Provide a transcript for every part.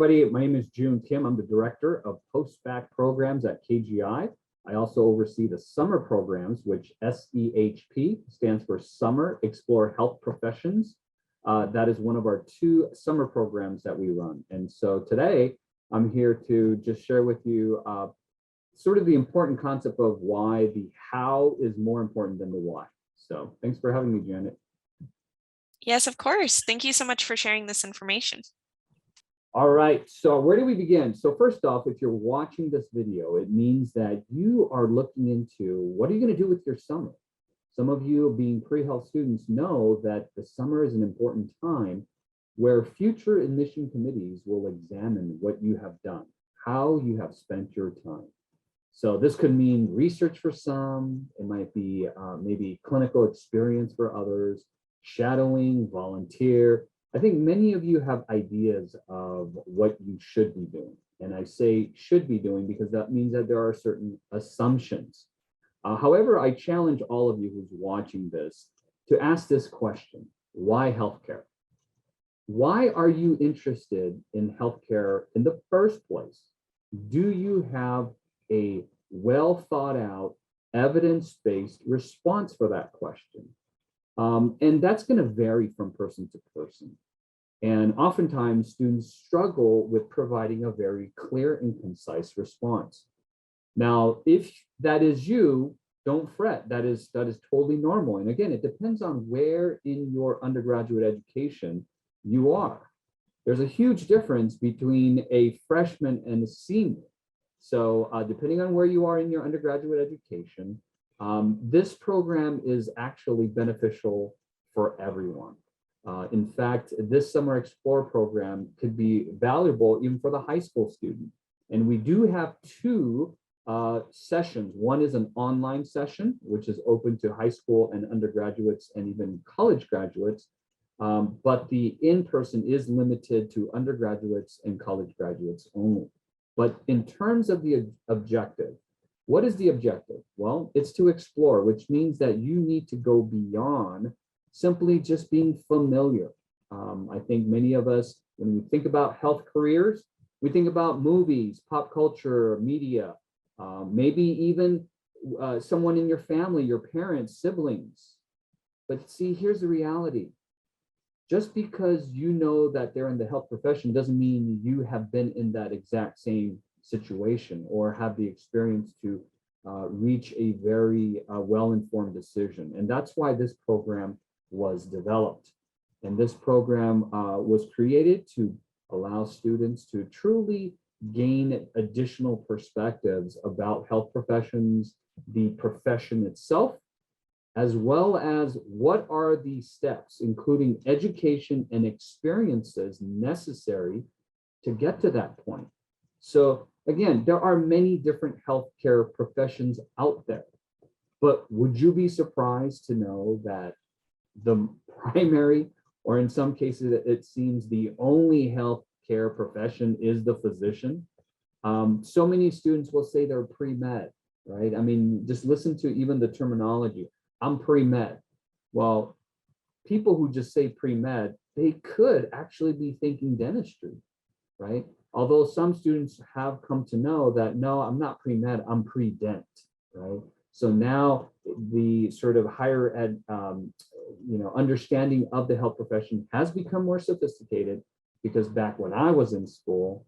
everybody. My name is Joon Kim. I'm the Director of Post-Bac Programs at KGI. I also oversee the summer programs, which SEHP stands for Summer Explore Health Professions. That is one of our 2 summer programs that we run. And so today, I'm here to just share with you sort of the important concept of why the how is more important than the why. So thanks for having me, Janet. Yes, of course. Thank you so much for sharing this information. All right, so where do we begin? So first off, if you're watching this video, it means that you are looking into what are you going to do with your summer? Some of you being pre-health students know that the summer is an important time where future admission committees will examine what you have done, how you have spent your time. So this could mean research for some, it might be maybe clinical experience for others, shadowing, volunteer. I think many of you have ideas of what you should be doing. And I say should be doing because that means that there are certain assumptions. However, I challenge all of you who's watching this to ask this question: why healthcare? Why are you interested in healthcare in the first place? Do you have a well thought out, evidence-based response for that question? And that's going to vary from person to person. And oftentimes students struggle with providing a very clear and concise response. Now, if that is you, don't fret. That is totally normal. And again, it depends on where in your undergraduate education you are. There's a huge difference between a freshman and a senior. So depending on where you are in your undergraduate education, this program is actually beneficial for everyone. In fact, this Summer Explore program could be valuable even for the high school student. And we do have 2 sessions. One is an online session, which is open to high school and undergraduates and even college graduates. But the in-person is limited to undergraduates and college graduates only. But in terms of the objective, what is the objective? Well, it's to explore, which means that you need to go beyond simply just being familiar. I think many of us, when we think about health careers, we think about movies, pop culture, media, maybe even someone in your family, your parents, siblings. But see, here's the reality. Just because you know that they're in the health profession doesn't mean you have been in that exact same situation or have the experience to reach a very well-informed decision. And that's why this program was developed. And this program was created to allow students to truly gain additional perspectives about health professions, the profession itself, as well as what are the steps, including education and experiences necessary to get to that point. So again, there are many different healthcare professions out there, but would you be surprised to know that the primary, or in some cases, it seems the only healthcare profession is the physician? So many students will say they're pre-med, right? I mean, just listen to even the terminology. I'm pre-med. Well, people who just say pre-med, they could actually be thinking dentistry, right? Although some students have come to know that, no, I'm not pre-med, I'm pre-dent, right? So now the sort of higher ed, understanding of the health profession has become more sophisticated, because back when I was in school,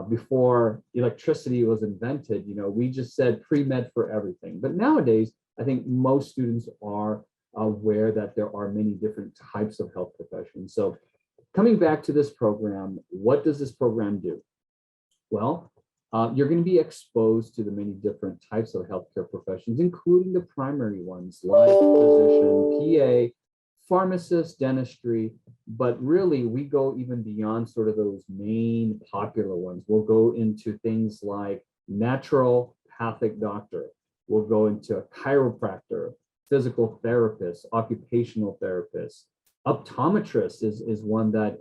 before electricity was invented, we just said pre-med for everything. But nowadays, I think most students are aware that there are many different types of health professions. So coming back to this program, what does this program do? Well, you're going to be exposed to the many different types of healthcare professions, including the primary ones like physician, PA, pharmacist, dentistry, but really we go even beyond sort of those main popular ones. We'll go into things like naturopathic doctor. We'll go into a chiropractor, physical therapist, occupational therapist. Optometrist is one that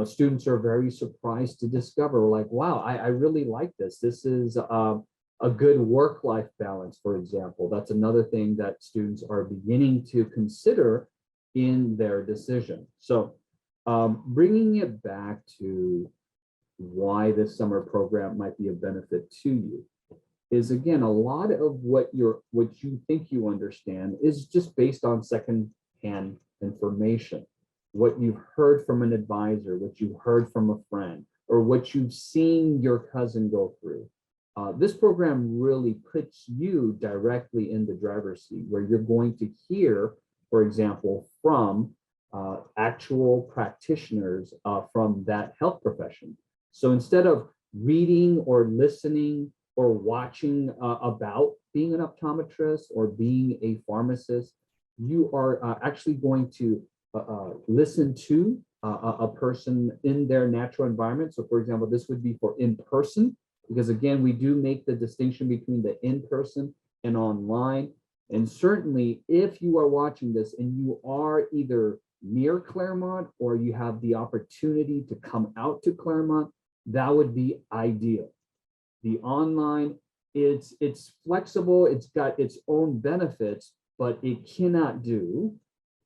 students are very surprised to discover, like, wow, I really like this. This is a good work-life balance, for example. That's another thing that students are beginning to consider in their decision. So Bringing it back to why this summer program might be a benefit to you is, again, a lot of what you think you understand is just based on secondhand information, what you've heard from an advisor, what you heard from a friend, or what you've seen your cousin go through. This program really puts you directly in the driver's seat, where you're going to hear, for example, from actual practitioners from that health profession. So instead of reading or listening or watching about being an optometrist or being a pharmacist, you are actually going to listen to a person in their natural environment. So for example, this would be for in-person, because again, we do make the distinction between the in-person and online. And certainly if you are watching this and you are either near Claremont or you have the opportunity to come out to Claremont, that would be ideal. The online, it's flexible, it's got its own benefits, but it cannot do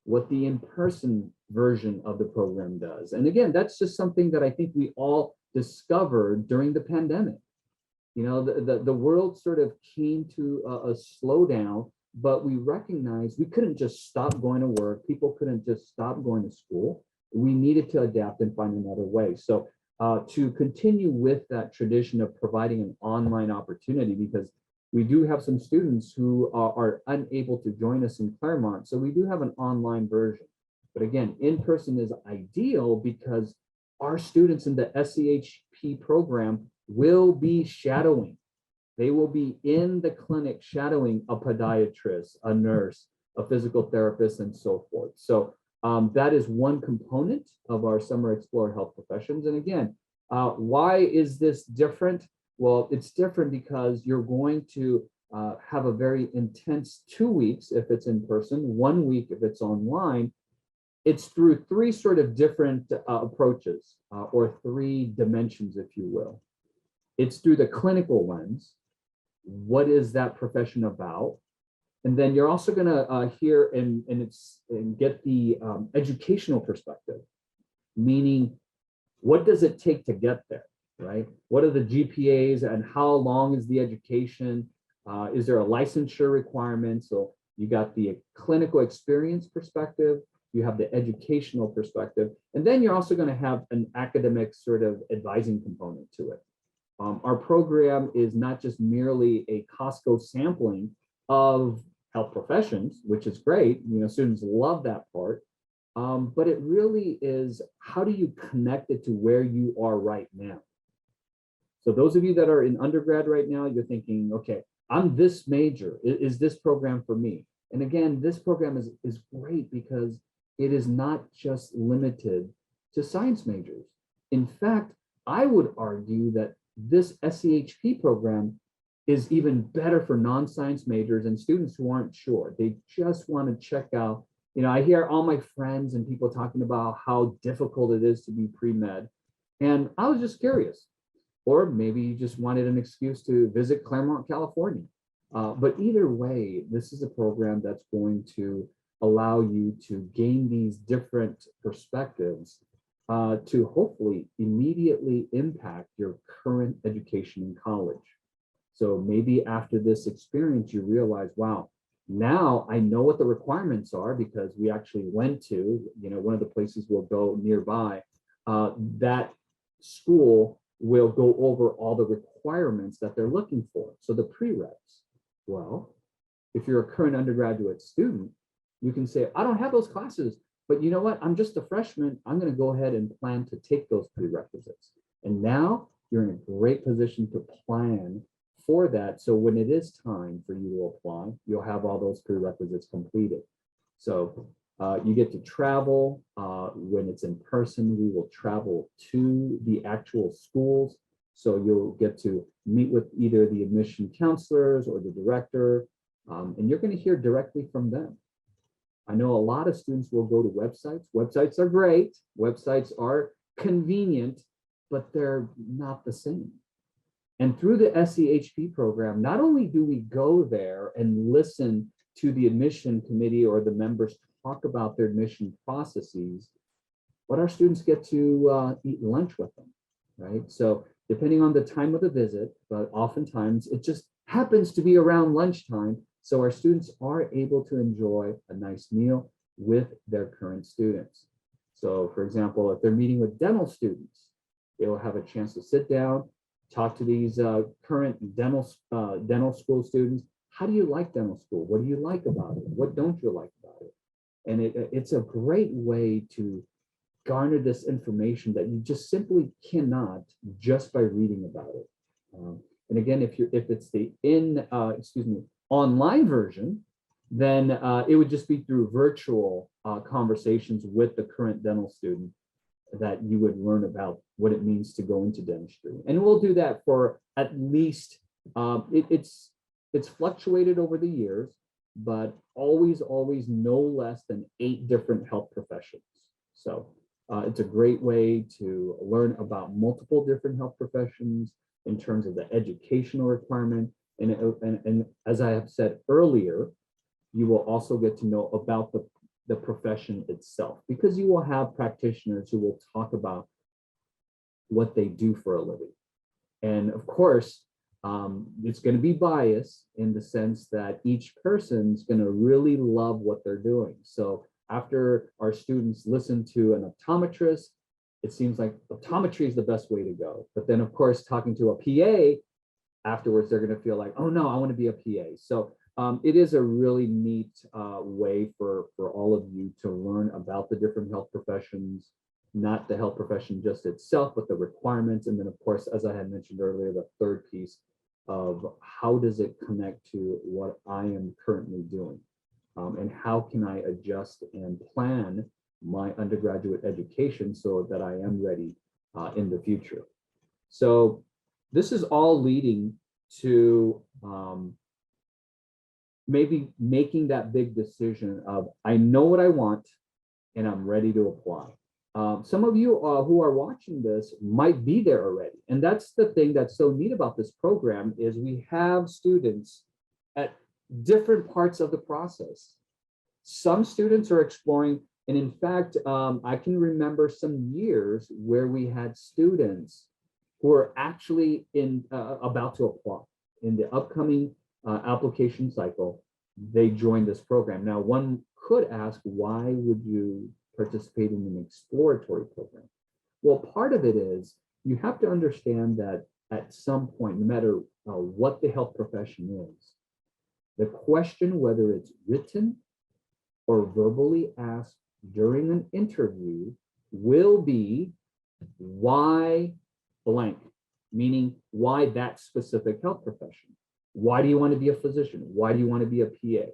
what the in-person version of the program does. And again, that's just something that I think we all discovered during the pandemic. You know, the world sort of came to a slowdown, but we recognized we couldn't just stop going to work. People couldn't just stop going to school. We needed to adapt and find another way. So to continue with that tradition of providing an online opportunity, because we do have some students who are unable to join us in Claremont. So we do have an online version. But again, in-person is ideal because our students in the SEHP program will be shadowing. They will be in the clinic shadowing a podiatrist, a nurse, a physical therapist, and so forth. So that is one component of our Summer Explorer Health Professions. And again, why is this different? Well, it's different because you're going to have a very intense 2 weeks if it's in person, 1 week if it's online. It's through three sort of different approaches or three dimensions, if you will. It's through the clinical lens. What is that profession about? And then you're also going to hear and get the educational perspective, meaning what does it take to get there, right? What are the GPAs and how long is the education? Is there a licensure requirement? So you got the clinical experience perspective, you have the educational perspective, and then you're also going to have an academic sort of advising component to it. Our program is not just merely a Costco sampling of health professions, which is great. You know, students love that part. But it really is, how do you connect it to where you are right now? So those of you that are in undergrad right now, you're thinking, okay, I'm this major. Is this program for me? And again, this program is great because it is not just limited to science majors. In fact, I would argue that this SEHP program is even better for non-science majors and students who aren't sure. They just want to check out. You know, I hear all my friends and people talking about how difficult it is to be pre-med. And I was just curious. Or maybe you just wanted an excuse to visit Claremont, California. But either way, this is a program that's going to allow you to gain these different perspectives to hopefully immediately impact your current education in college. So maybe after this experience, you realize, wow, now I know what the requirements are because we actually went to, you know, one of the places we'll go nearby. That school will go over all the requirements that they're looking for. So the prereqs. Well, if you're a current undergraduate student, you can say, I don't have those classes, but you know what? I'm just a freshman. I'm going to go ahead and plan to take those prerequisites. And now you're in a great position to plan for that. So when it is time for you to apply, you'll have all those prerequisites completed. So you get to travel. When it's in person, we will travel to the actual schools. So you'll get to meet with either the admission counselors or the director, and you're going to hear directly from them. I know a lot of students will go to websites. Websites are great. Websites are convenient, but they're not the same. And through the SEHP program, not only do we go there and listen to the admission committee or the members talk about their admission processes, but our students get to eat lunch with them, right? So depending on the time of the visit, but oftentimes it just happens to be around lunchtime. So our students are able to enjoy a nice meal with their current students. So for example, if they're meeting with dental students, they will have a chance to sit down, talk to these current dental school students. How do you like dental school? What do you like about it? What don't you like about it? And it's a great way to garner this information that you just simply cannot just by reading about it. And again, if it's the online version, then it would just be through virtual conversations with the current dental student that you would learn about what it means to go into dentistry. And we'll do that for at least, it's fluctuated over the years, but always no less than 8 different health professions. So it's a great way to learn about multiple different health professions in terms of the educational requirement. And as I have said earlier, you will also get to know about the profession itself, because you will have practitioners who will talk about what they do for a living. And of course, it's going to be biased in the sense that each person's going to really love what they're doing. So after our students listen to an optometrist, it seems like optometry is the best way to go. But then, of course, talking to a PA, afterwards, they're going to feel like, oh, no, I want to be a PA. So it is a really neat way for all of you to learn about the different health professions, not the health profession just itself, but the requirements. And then, of course, as I had mentioned earlier, the third piece of how does it connect to what I am currently doing, and how can I adjust and plan my undergraduate education so that I am ready in the future. So this is all leading to maybe making that big decision of, I know what I want and I'm ready to apply. Some of you who are watching this might be there already. And that's the thing that's so neat about this program, is we have students at different parts of the process. Some students are exploring, and in fact, I can remember some years where we had students who are actually about to apply in the upcoming application cycle. They joined this program. Now, one could ask, why would you participate in an exploratory program? Well, part of it is you have to understand that at some point, no matter what the health profession is, the question, whether it's written or verbally asked during an interview, will be why blank, meaning why that specific health profession? Why do you want to be a physician? Why do you want to be a PA?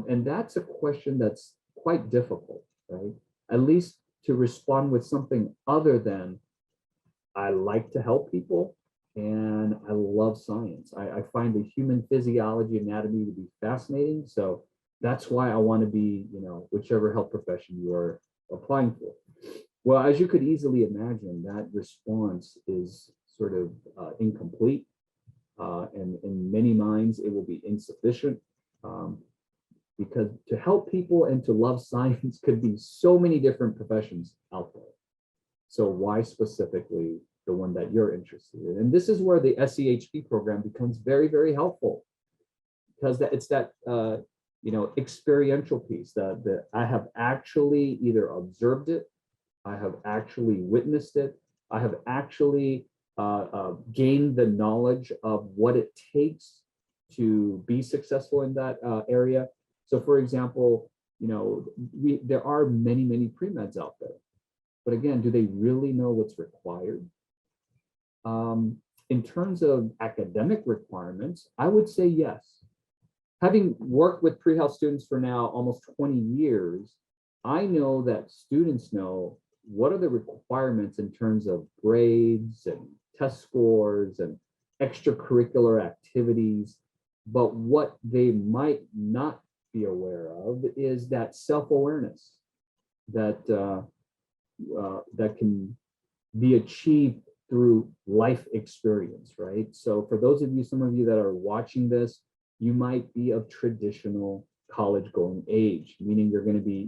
And that's a question that's quite difficult, right? At least to respond with something other than, I like to help people and I love science. I find the human physiology, anatomy to be fascinating. So that's why I want to be, whichever health profession you are applying for. Well, as you could easily imagine, that response is sort of incomplete. And in many minds, it will be insufficient, because to help people and to love science could be so many different professions out there. So why specifically the one that you're interested in? And this is where the SEHP program becomes very, very helpful, because it's that experiential piece that I have actually either observed it, I have actually witnessed it, I have actually gained the knowledge of what it takes to be successful in that area. So for example, there are many pre-meds out there, but again, do they really know what's required? In terms of academic requirements, I would say yes. Having worked with pre-health students for now almost 20 years, I know that students know what are the requirements in terms of grades and test scores and extracurricular activities. But what they might not be aware of is that self-awareness that that can be achieved through life experience, right? So for those of you, some of you that are watching this, you might be of traditional college going age, meaning you're going to be,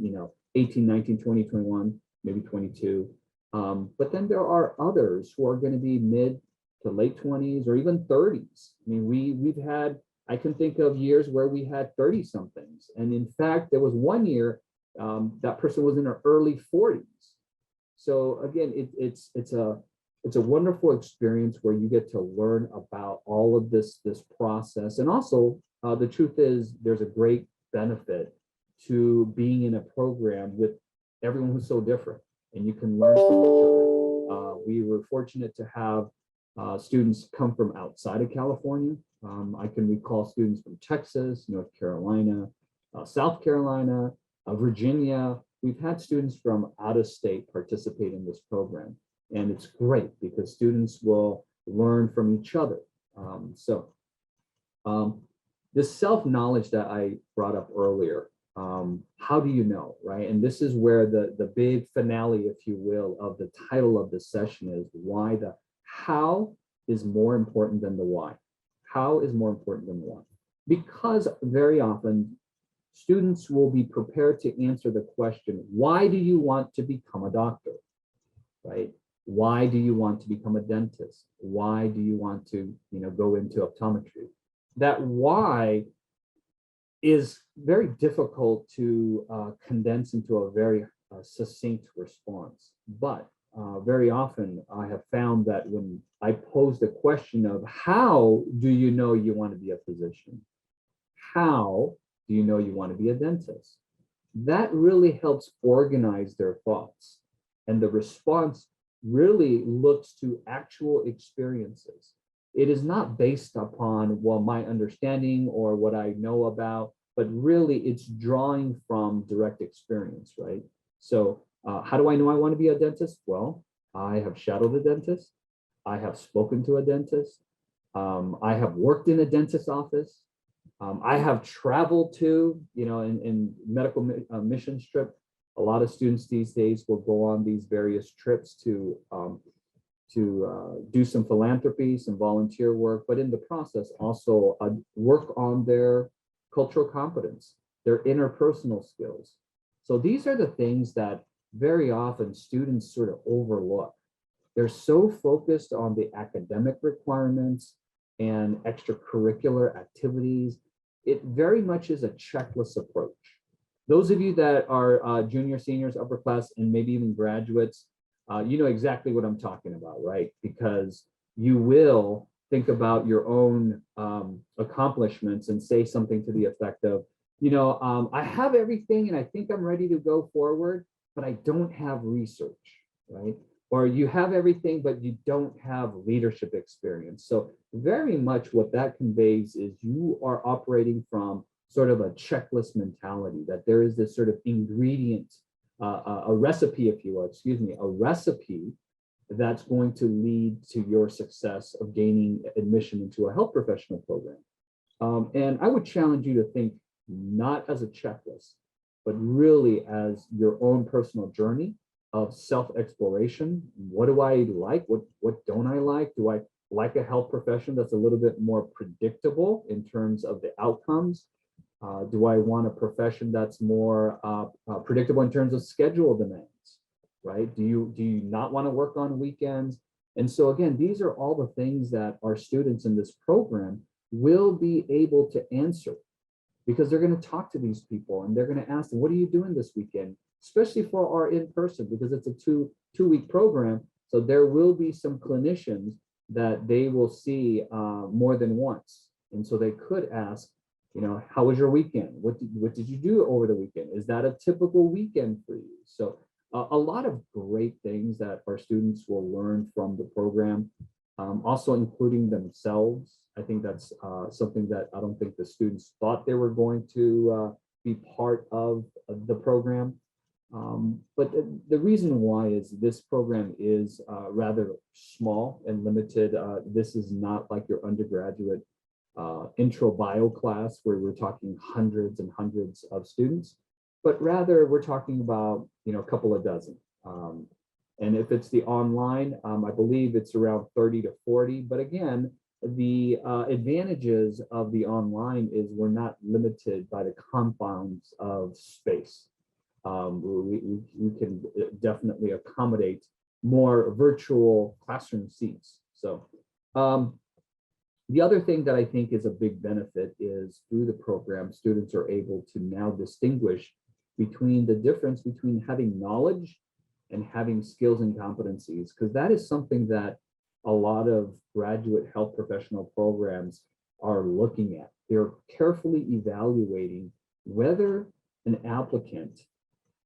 18, 19, 20, 21. maybe 22. But then there are others who are going to be mid to late 20s or even 30s. I mean, we've had, I can think of years where we had 30 somethings. And in fact, there was one year that person was in her early 40s. So again, it's a wonderful experience where you get to learn about all of this process. And also, the truth is, there's a great benefit to being in a program with everyone who's so different, and you can learn from each other. We were fortunate to have students come from outside of California. I can recall students from Texas, North Carolina, South Carolina, Virginia. We've had students from out of state participate in this program. And it's great because students will learn from each other. This self-knowledge that I brought up earlier, how do you know, right? And this is where the big finale, if you will, of the title of this session is why. The how is more important than the why. How is more important than the why? Because very often students will be prepared to answer the question, why do you want to become a doctor, right? Why do you want to become a dentist? Why do you want to, go into optometry? That why is very difficult to condense into a very succinct response. But very often I have found that when I pose the question of how do you know you want to be a physician? How do you know you want to be a dentist? That really helps organize their thoughts. And the response really looks to actual experiences. It is not based upon, well, my understanding or what I know about, but really it's drawing from direct experience, right? So how do I know I want to be a dentist? Well, I have shadowed a dentist. I have spoken to a dentist. I have worked in a dentist's office. I have traveled to, in medical missions trip. A lot of students these days will go on these various trips to do some philanthropy, some volunteer work, but in the process also work on their cultural competence, their interpersonal skills. So these are the things that very often students sort of overlook. They're so focused on the academic requirements and extracurricular activities. It very much is a checklist approach. Those of you that are junior, seniors, upper class, and maybe even graduates, you know exactly what I'm talking about, right? Because you will think about your own accomplishments and say something to the effect of, I have everything and I think I'm ready to go forward, but I don't have research, right? Or you have everything, but you don't have leadership experience. So very much what that conveys is you are operating from sort of a checklist mentality, that there is this sort of ingredient, a recipe, if you will, a recipe that's going to lead to your success of gaining admission into a health professional program. And I would challenge you to think not as a checklist, but really as your own personal journey of self-exploration. What do I like? What don't I like? Do I like a health profession that's a little bit more predictable in terms of the outcomes? Do I want a profession that's more predictable in terms of schedule demands, right? Do you not want to work on weekends? And so again, these are all the things that our students in this program will be able to answer, because they're going to talk to these people and they're going to ask them, what are you doing this weekend? Especially for our in-person, because it's a two-week program. So there will be some clinicians that they will see more than once. And so they could ask, how was your weekend? What did you do over the weekend? Is that a typical weekend for you? So a lot of great things that our students will learn from the program, also including themselves. I think that's something that I don't think the students thought they were going to be part of the program. But the reason why is this program is rather small and limited. This is not like your undergraduate intro bio class where we're talking hundreds and hundreds of students, but rather we're talking about, a couple of dozen. And if it's the online, I believe it's around 30 to 40. But again, the advantages of the online is we're not limited by the confines of space. we can definitely accommodate more virtual classroom seats. So the other thing that I think is a big benefit is through the program, students are able to now distinguish between the difference between having knowledge and having skills and competencies, because that is something that a lot of graduate health professional programs are looking at. They're carefully evaluating whether an applicant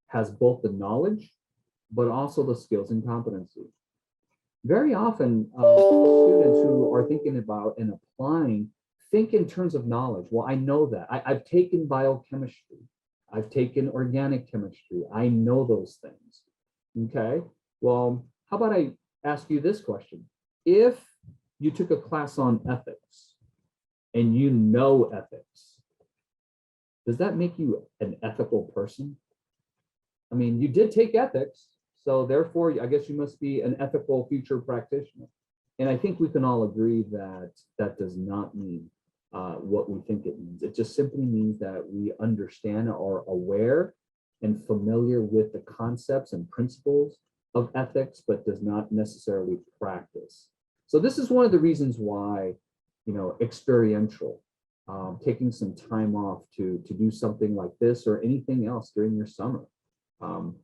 has both the knowledge, but also the skills and competency. Very often, students who are thinking about and applying think in terms of knowledge. Well, I know that. I've taken biochemistry. I've taken organic chemistry. I know those things. Okay. Well, how about I ask you this question? If you took a class on ethics and you know ethics, does that make you an ethical person? I mean, you did take ethics, so therefore, I guess you must be an ethical future practitioner. And I think we can all agree that that does not mean what we think it means. It just simply means that we understand or are aware and familiar with the concepts and principles of ethics, but does not necessarily practice. So this is one of the reasons why, experiential, taking some time off to do something like this or anything else during your summer.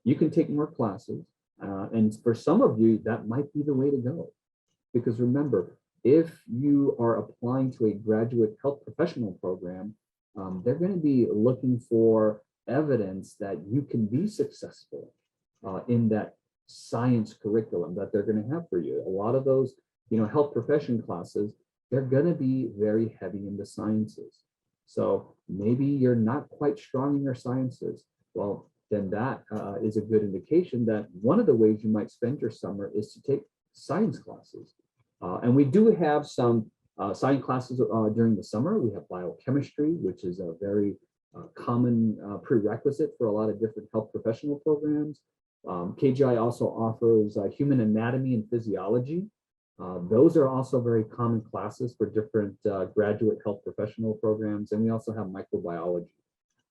You can take more classes, and for some of you, that might be the way to go. Because remember, if you are applying to a graduate health professional program, they're going to be looking for evidence that you can be successful in that science curriculum that they're going to have for you. A lot of those, health profession classes, they're going to be very heavy in the sciences. So maybe you're not quite strong in your sciences. Well, then that is a good indication that one of the ways you might spend your summer is to take science classes. And we do have some science classes during the summer. We have biochemistry, which is a very common prerequisite for a lot of different health professional programs. KGI also offers human anatomy and physiology. Those are also very common classes for different graduate health professional programs. And we also have microbiology.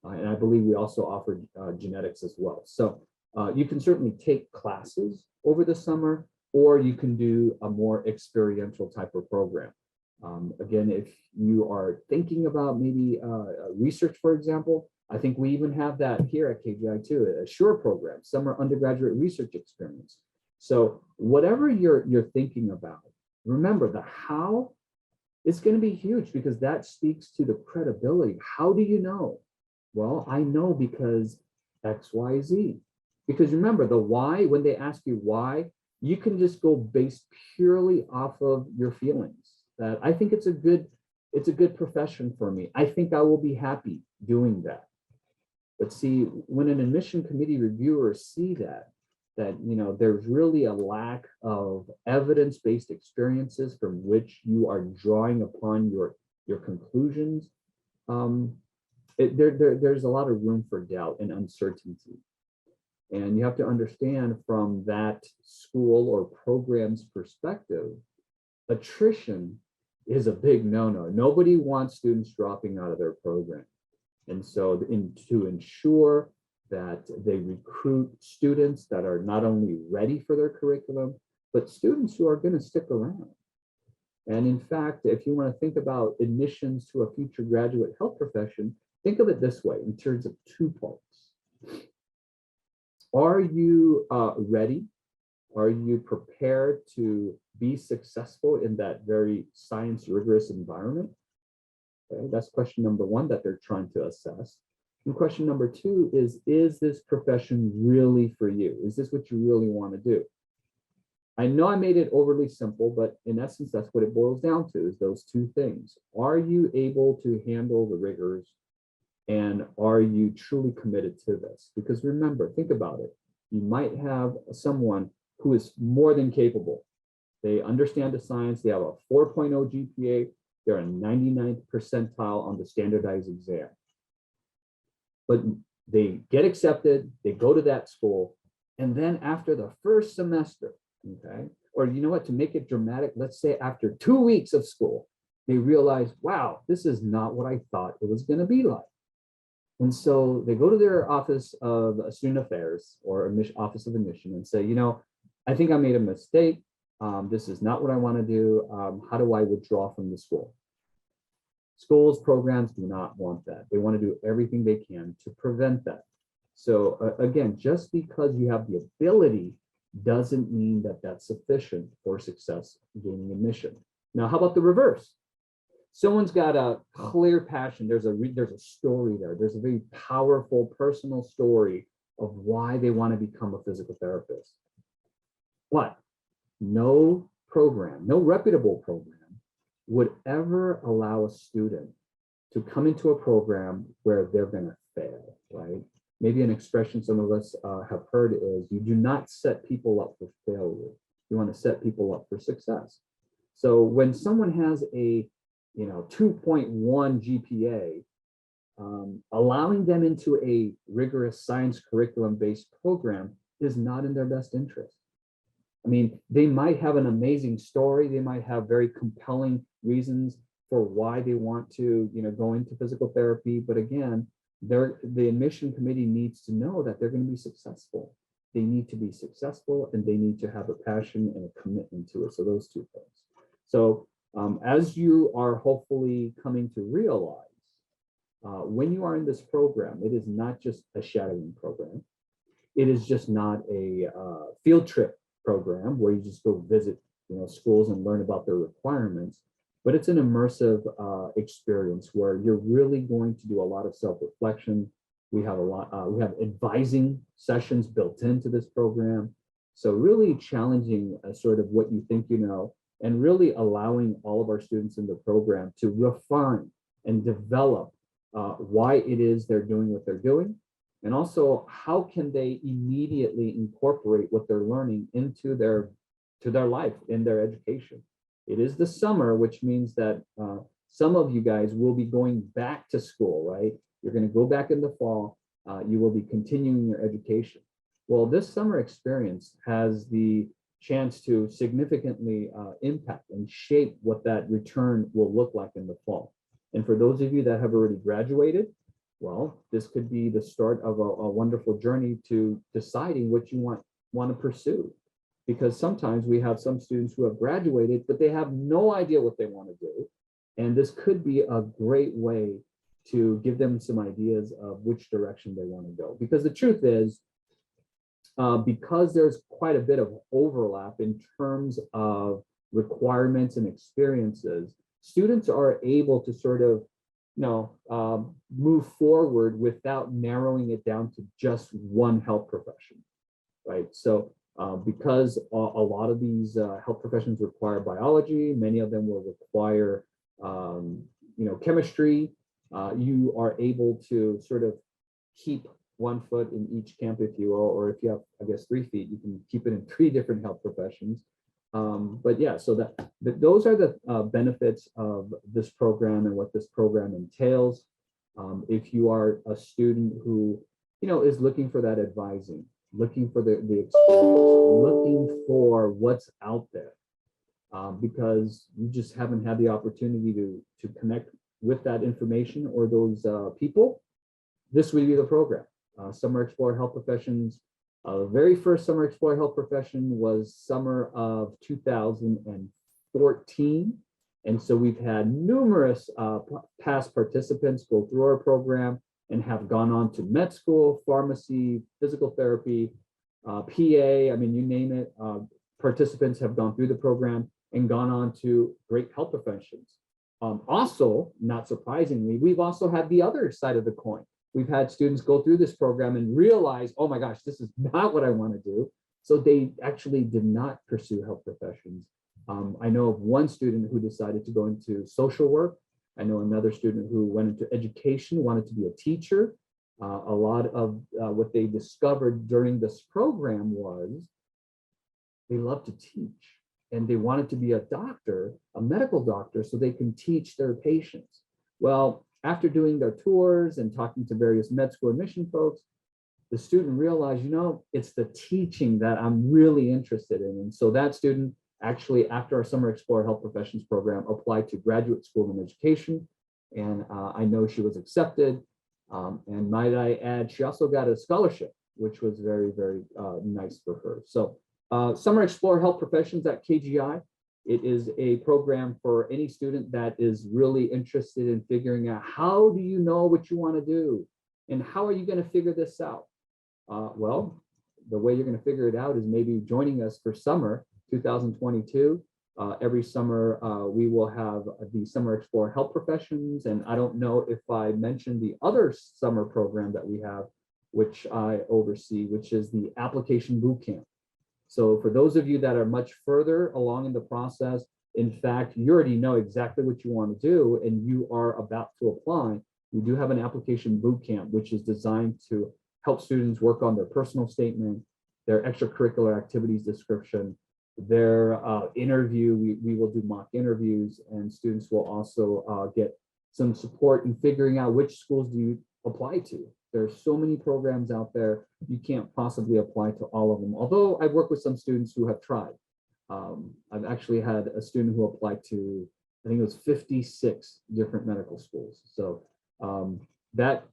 And I believe we also offer genetics as well. So you can certainly take classes over the summer, or you can do a more experiential type of program. Again, if you are thinking about maybe research, for example, I think we even have that here at KGI too, a SURE program, summer undergraduate research experience. So whatever you're thinking about, remember the how is going to be huge, because that speaks to the credibility. How do you know? Well, I know because X, Y, Z. Because remember, the why, when they ask you why, you can just go based purely off of your feelings. That I think it's a good profession for me. I think I will be happy doing that. But see, when an admission committee reviewers see that there's really a lack of evidence-based experiences from which you are drawing upon your conclusions, there's a lot of room for doubt and uncertainty. And you have to understand from that school or program's perspective, attrition is a big no-no. Nobody wants students dropping out of their program. And so to ensure that they recruit students that are not only ready for their curriculum, but students who are going to stick around. And in fact, if you want to think about admissions to a future graduate health profession, think of it this way in terms of two parts. Are you ready? Are you prepared to be successful in that very science rigorous environment? Okay, that's question number one that they're trying to assess. And question number two is this profession really for you? Is this what you really want to do? I know I made it overly simple, but in essence, that's what it boils down to, is those two things. Are you able to handle the rigors? And are you truly committed to this? Because remember, think about it. You might have someone who is more than capable. They understand the science. They have a 4.0 GPA. They're a 99th percentile on the standardized exam. But they get accepted, they go to that school, and then after the first semester, okay, or you know what, to make it dramatic, let's say after 2 weeks of school, they realize, wow, this is not what I thought it was going to be like. And so they go to their office of student affairs or office of admission and say, I think I made a mistake. This is not what I want to do. How do I withdraw from the school? Schools, programs do not want that. They want to do everything they can to prevent that. So again, just because you have the ability doesn't mean that that's sufficient for success gaining admission. Now, how about the reverse? Someone's got a clear passion. There's a story there. There's a very powerful personal story of why they want to become a physical therapist. But no program, no reputable program would ever allow a student to come into a program where they're going to fail, right? Maybe an expression some of us have heard is you do not set people up for failure. You want to set people up for success. So when someone has a 2.1 GPA, allowing them into a rigorous science curriculum-based program is not in their best interest. I mean, they might have an amazing story. They might have very compelling reasons for why they want to, go into physical therapy. But again, the admission committee needs to know that they're going to be successful. They need to be successful and they need to have a passion and a commitment to it. So those two things. So as you are hopefully coming to realize, when you are in this program, it is not just a shadowing program. It is just not a field trip program where you just go visit schools and learn about their requirements, but it's an immersive experience where you're really going to do a lot of self-reflection. We have we have advising sessions built into this program. So really challenging sort of what you think and really allowing all of our students in the program to refine and develop why it is they're doing what they're doing. And also, how can they immediately incorporate what they're learning into their life, in their education? It is the summer, which means that some of you guys will be going back to school, right? You're going to go back in the fall. You will be continuing your education. Well, this summer experience has the chance to significantly impact and shape what that return will look like in the fall. And for those of you that have already graduated, well, this could be the start of a wonderful journey to deciding what you want to pursue. Because sometimes we have some students who have graduated, but they have no idea what they want to do. And this could be a great way to give them some ideas of which direction they want to go. Because the truth is, because there's quite a bit of overlap in terms of requirements and experiences, students are able to sort of move forward without narrowing it down to just one health profession, right? So because a lot of these health professions require biology, many of them will require, chemistry. You are able to sort of keep one foot in each camp, if you will, or if you have, I guess, 3 feet, you can keep it in 3 different health professions. But yeah, so those are the benefits of this program and what this program entails. If you are a student who, is looking for that advising, looking for the experience, looking for what's out there, because you just haven't had the opportunity to connect with that information or those people, this would be the program. Summer Explore Health Professions. The very first Summer Explore Health Profession was summer of 2014. And so we've had numerous past participants go through our program and have gone on to med school, pharmacy, physical therapy, PA, I mean, you name it. Participants have gone through the program and gone on to great health professions. Also, not surprisingly, we've also had the other side of the coin. We've had students go through this program and realize, oh my gosh, this is not what I want to do. So they actually did not pursue health professions. I know of one student who decided to go into social work. I know another student who went into education, wanted to be a teacher. A lot of what they discovered during this program was they love to teach and they wanted to be a doctor, a medical doctor, so they can teach their patients. Well, after doing their tours and talking to various med school admission folks, the student realized, it's the teaching that I'm really interested in. And so that student actually, after our Summer Explore Health Professions program, applied to graduate school in education. And I know she was accepted. And might I add, she also got a scholarship, which was very, very nice for her. So Summer Explore Health Professions at KGI. It is a program for any student that is really interested in figuring out, how do you know what you want to do? And how are you going to figure this out? Well, the way you're going to figure it out is maybe joining us for summer 2022. Every summer, we will have the Summer Explore Health Professions. And I don't know if I mentioned the other summer program that we have, which I oversee, which is the Application Boot Camp. So for those of you that are much further along in the process, in fact, you already know exactly what you want to do and you are about to apply, we do have an application boot camp, which is designed to help students work on their personal statement, their extracurricular activities description, their interview. We will do mock interviews, and students will also get some support in figuring out which schools do you apply to. There are so many programs out there, you can't possibly apply to all of them. Although I've worked with some students who have tried. I've actually had a student who applied to, I think it was 56 different medical schools. So that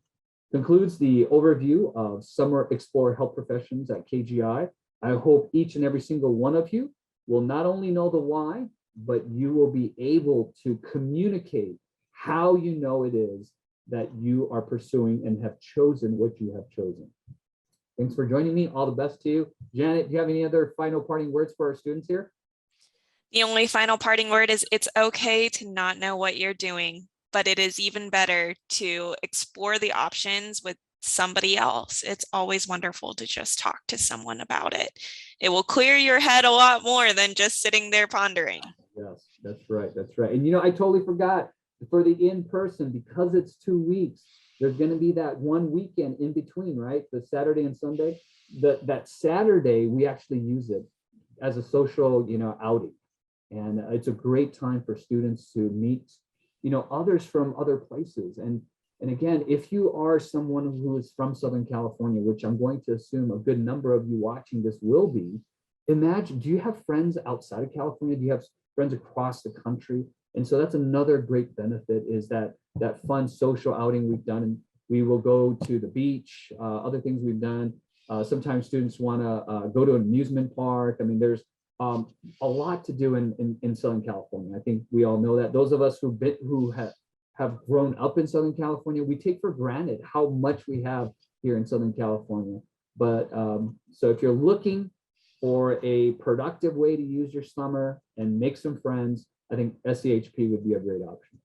concludes the overview of Summer Explore Health Professions at KGI. I hope each and every single one of you will not only know the why, but you will be able to communicate how you know it is that you are pursuing and have chosen what you have chosen. Thanks for joining me. All the best to you. Janet, do you have any other final parting words for our students here? The only final parting word is it's okay to not know what you're doing, but it is even better to explore the options with somebody else. It's always wonderful to just talk to someone about it. It will clear your head a lot more than just sitting there pondering. Yes, that's right. That's right. And I totally forgot, for the in-person, because it's 2 weeks, there's going to be that one weekend in between, right? The Saturday and Sunday. That Saturday, we actually use it as a social, outing. And it's a great time for students to meet, others from other places. And again, if you are someone who is from Southern California, which I'm going to assume a good number of you watching this will be, imagine, do you have friends outside of California? Do you have friends across the country? And so that's another great benefit, is that fun social outing we've done. And we will go to the beach, other things we've done. Sometimes students want to go to an amusement park. I mean, there's a lot to do in Southern California. I think we all know that. Those of us who have grown up in Southern California, we take for granted how much we have here in Southern California. But so if you're looking for a productive way to use your summer and make some friends, I think SCHP would be a great option.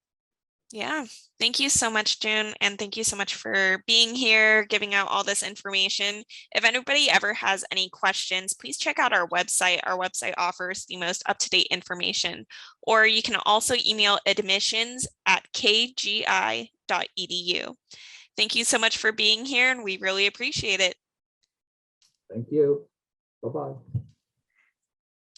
Yeah, thank you so much, Joon. And thank you so much for being here, giving out all this information. If anybody ever has any questions, please check out our website. Our website offers the most up-to-date information. Or you can also email admissions@kgi.edu. Thank you so much for being here, and we really appreciate it. Thank you. Bye-bye.